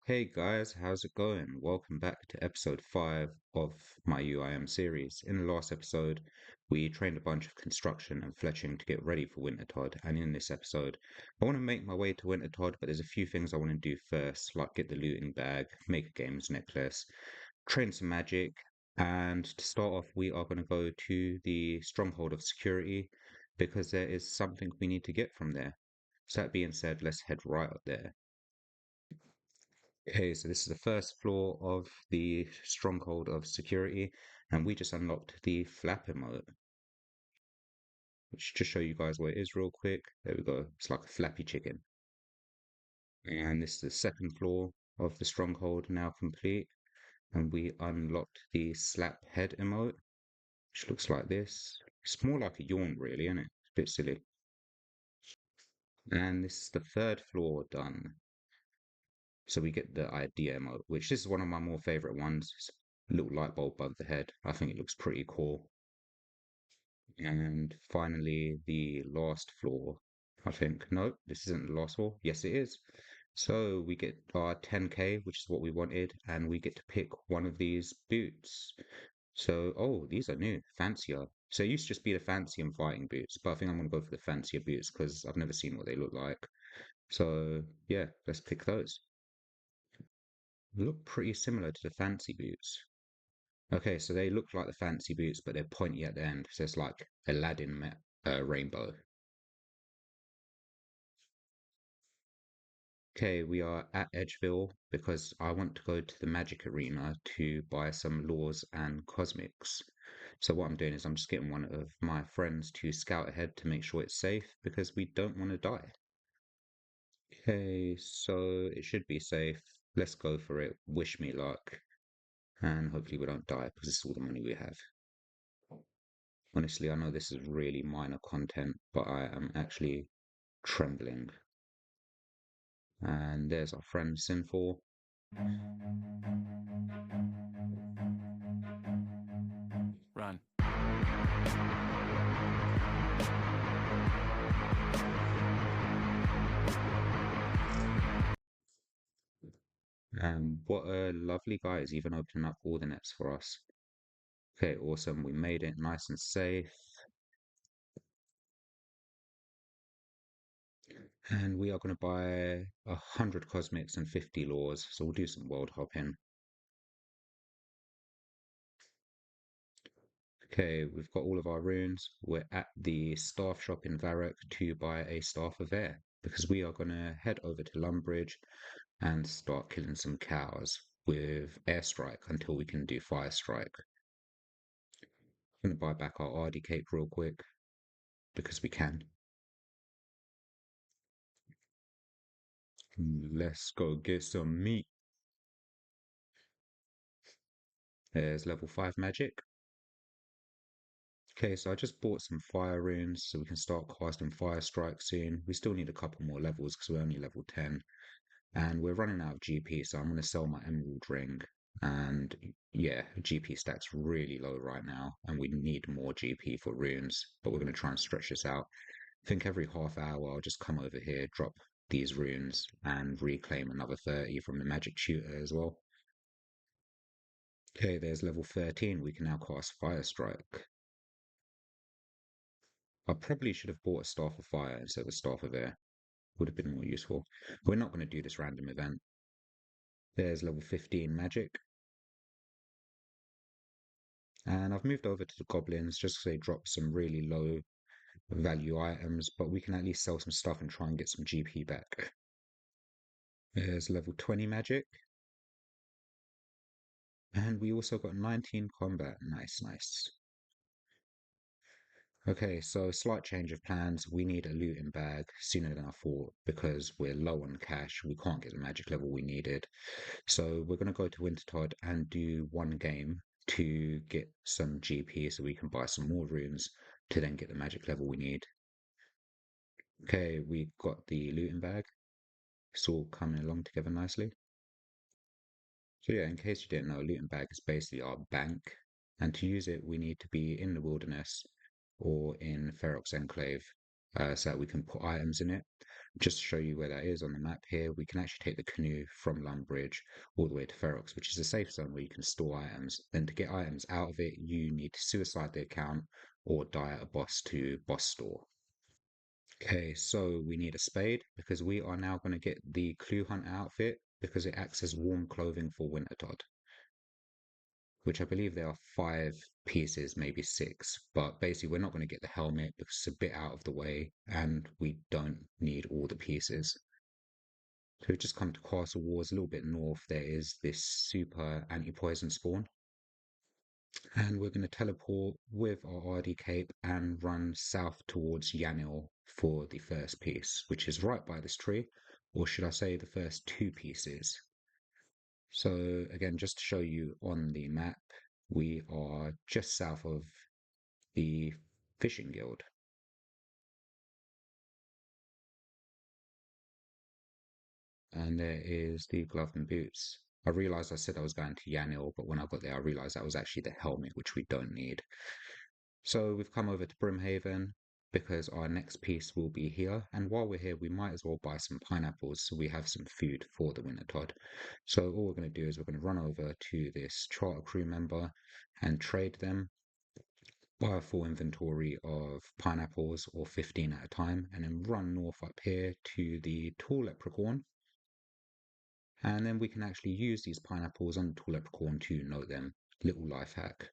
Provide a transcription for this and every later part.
Hey guys, how's it going? Welcome back to episode 5 of my UIM series. In the last episode, we trained a bunch of construction and fletching to get ready for Wintertodt, and in this episode, I want to make my way to Wintertodt, but there's a few things I want to do first, like get the looting bag, make a games necklace, train some magic, and to start off, we are going to go to the stronghold of security because there is something we need to get from there. So that being said, let's head right up there. Okay, so this is the first floor of the stronghold of security, and we just unlocked the flap emote, which just show you guys what it is real quick. There we go. It's like a flappy chicken. And this is the second floor of the stronghold now complete, and we unlocked the slap head emote, which looks like this. It's more like a yawn, really, isn't it? It's a bit silly. And this is the third floor done. So we get the idea emote, which this is one of my more favorite ones. It's a little light bulb above the head. I think it looks pretty cool. And finally, the last floor. I think, no, this isn't the last floor. Yes, it is. So we get our 10k, which is what we wanted, and we get to pick one of these boots. So, oh, these are new, fancier. So it used to just be the fancy and fighting boots, but I think I'm going to go for the fancier boots because I've never seen what they look like. So, yeah, let's pick those. Look pretty similar to the fancy boots. Okay, so they look like the fancy boots, but they're pointy at the end. So it's like Aladdin rainbow. Okay, we are at Edgeville because I want to go to the Magic Arena to buy some laws and cosmics. So what I'm doing is I'm just getting one of my friends to scout ahead to make sure it's safe because we don't want to die. Okay, so it should be safe. Let's go for it. Wish me luck. And hopefully we don't die because it's all the money we have. Honestly, I know this is really minor content, but I am actually trembling. And there's our friend Sinful. Run. And what a lovely guy is even opening up all the nets for us. Okay, awesome. We made it nice and safe. And we are going to buy 100 cosmics and 50 laws. So we'll do some world hopping. Okay, we've got all of our runes. We're at the staff shop in Varrock to buy a staff of air because we are going to head over to Lumbridge and start killing some cows with airstrike until we can do fire strike. I'm going to buy back our RD cape real quick because we can. Let's go get some meat. There's level 5 magic. Okay, so I just bought some fire runes so we can start casting fire strike soon. We still need a couple more levels because we're only level 10. And we're running out of GP, so I'm going to sell my emerald ring. And yeah, GP stack's really low right now, and we need more GP for runes, but we're going to try and stretch this out. I think every half hour I'll just come over here, drop these runes, and reclaim another 30 from the magic shooter as well. Okay, there's level 13. We can now cast Fire Strike. I probably should have bought a Staff of Fire instead of a Staff of Air. Would have been more useful. We're not going to do this random event. There's level 15 magic. And I've moved over to the goblins just so they drop some really low value items, but we can at least sell some stuff and try and get some GP back. There's level 20 magic. And we also got 19 combat. Nice, nice. Okay, so slight change of plans. We need a looting bag sooner than I thought because we're low on cash. We can't get the magic level we needed. So we're going to go to Wintertodt and do one game to get some GP so we can buy some more runes to then get the magic level we need. Okay, we got the looting bag. It's all coming along together nicely. So yeah, in case you didn't know, looting bag is basically our bank. And to use it, we need to be in the wilderness or in Ferox Enclave. so that we can put items in it. Just to show you where that is on the map here, we can actually take the canoe from Lumbridge all the way to Ferox, which is a safe zone where you can store items. Then to get items out of it, you need to suicide the account or die at a boss to boss store. Okay, so we need a spade because we are now going to get the Clue Hunter outfit because it acts as warm clothing for Wintertodt, which I believe there are 5 pieces, maybe 6. But basically, we're not going to get the helmet because it's a bit out of the way and we don't need all the pieces. So we've just come to Castle Wars, a little bit north. There is this super anti-poison spawn. And we're going to teleport with our RD cape and run south towards Yanil for the first piece, which is right by this tree, or should I say the first 2 pieces. So again, just to show you on the map, we are just south of the fishing guild. And there is the glove and boots. I realized I said I was going to Yanil, but when I got there, I realized that was actually the helmet, which we don't need. So we've come over to Brimhaven because our next piece will be here. And while we're here, we might as well buy some pineapples so we have some food for the Wintertodt. So all we're going to do is we're going to run over to this charter crew member and trade them, buy a full inventory of pineapples or 15 at a time, and then run north up here to the tall leprechaun. And then we can actually use these pineapples on the tall leprechaun to note them. Little life hack.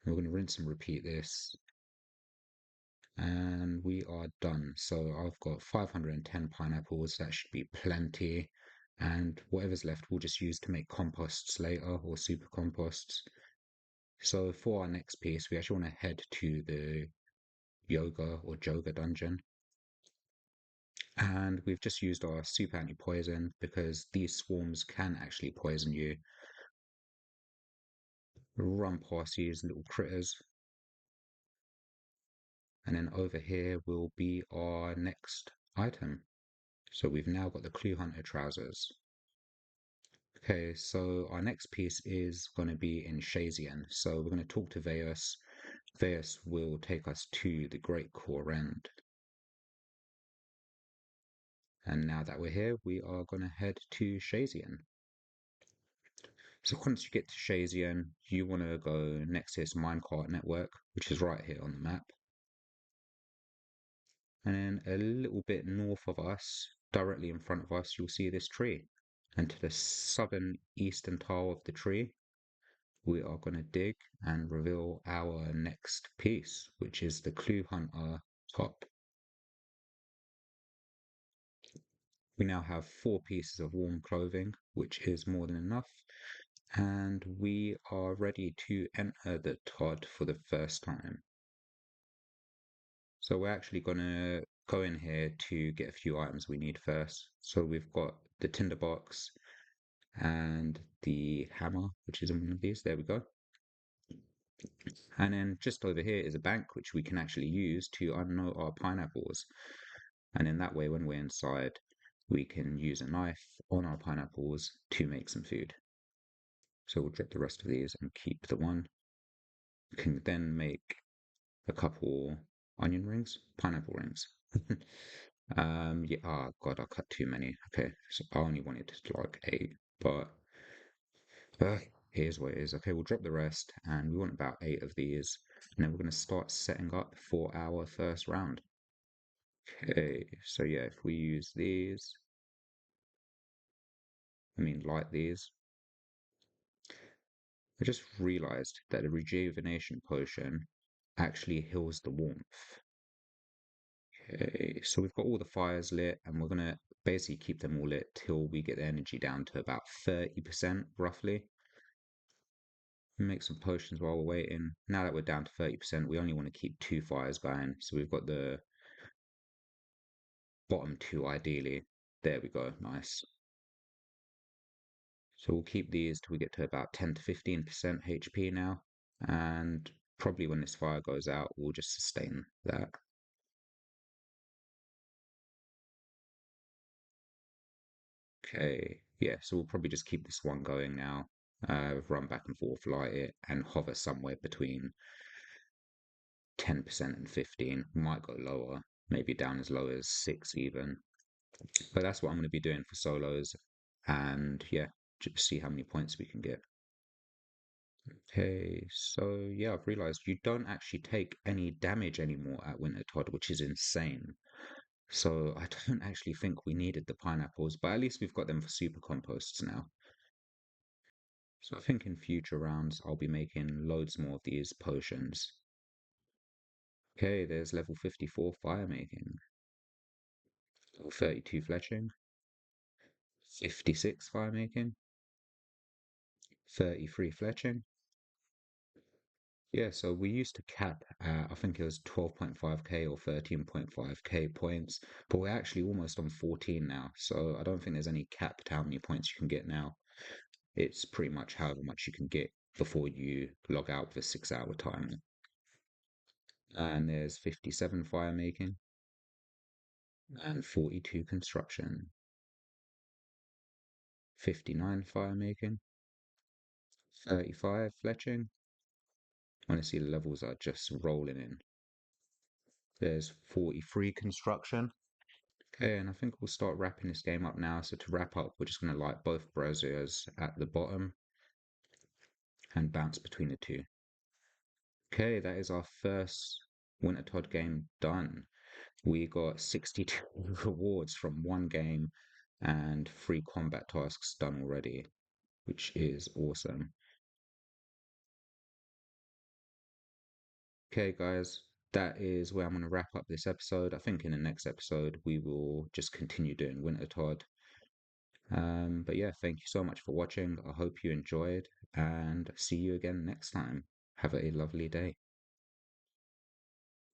We're going to rinse and repeat this and we are done. So I've got 510 pineapples, that should be plenty. And whatever's left, we'll just use to make composts later or super composts. So for our next piece, we actually want to head to the yoga or joga dungeon. And we've just used our super anti-poison because these swarms can actually poison you. Run past these little critters. And then over here will be our next item. So we've now got the Clue Hunter trousers. Okay, so our next piece is going to be in Shazian. So we're going to talk to Veus. Veus will take us to the Great Core End. And now that we're here, we are going to head to Shazian. So once you get to Shazian, you want to go next to this minecart network, which is right here on the map. And then a little bit north of us, directly in front of us, you'll see this tree. And to the southern eastern tile of the tree, we are going to dig and reveal our next piece, which is the Clue Hunter top. We now have 4 pieces of warm clothing, which is more than enough, and we are ready to enter the Todd for the first time. So we're actually going to go in here to get a few items we need first. So we've got the tinderbox and the hammer, which is in one of these. There we go. And then just over here is a bank, which we can actually use to unload our pineapples. And in that way, when we're inside, we can use a knife on our pineapples to make some food. So we'll drop the rest of these and keep the one. We can then make a couple onion rings, pineapple rings. Yeah, oh God, I cut too many. Okay, so I only wanted like 8, but here's what it is. Okay, we'll drop the rest, and we want about 8 of these, and then we're going to start setting up for our first round. Okay, so yeah, if we use these, light these, I just realized that the rejuvenation potion actually heals the warmth. Okay, so we've got all the fires lit, and we're going to basically keep them all lit till we get the energy down to about 30% roughly. Make some potions while we're waiting. Now that we're down to 30%, we only want to keep 2 fires going. So we've got the bottom 2 ideally. There we go, nice. So we'll keep these till we get to about 10 to 15% HP now. And probably when this fire goes out, we'll just sustain that. Okay, yeah, so we'll probably just keep this one going now. Run back and forth, light it, and hover somewhere between 10% and 15. Might go lower, maybe down as low as 6 even. But that's what I'm going to be doing for solos. And yeah, just see how many points we can get. Okay, so yeah, I've realized you don't actually take any damage anymore at Wintertodt, which is insane. So I don't actually think we needed the pineapples, but at least we've got them for super composts now. So I think in future rounds I'll be making loads more of these potions. Okay, there's level 54 fire making, level 32 fletching, 56 fire making, 33 fletching. Yeah, so we used to cap at, I think it was 12.5k or 13.5k points, but we're actually almost on 14 now. So I don't think there's any cap to how many points you can get now. It's pretty much however much you can get before you log out with a 6 hour timer. And there's 57 fire making and 42 construction, 59 fire making, 35 fletching. Honestly, the levels are just rolling in. There's 43 construction. Okay, and I think we'll start wrapping this game up now. So to wrap up, we're just going to light both braziers at the bottom and bounce between the two. Okay, that is our first Wintertodt game done. We got 62 rewards from one game and 3 combat tasks done already, which is awesome. Okay, guys, that is where I'm going to wrap up this episode. I think in the next episode, we will just continue doing Wintertodt. But yeah, thank you so much for watching. I hope you enjoyed and see you again next time. Have a lovely day.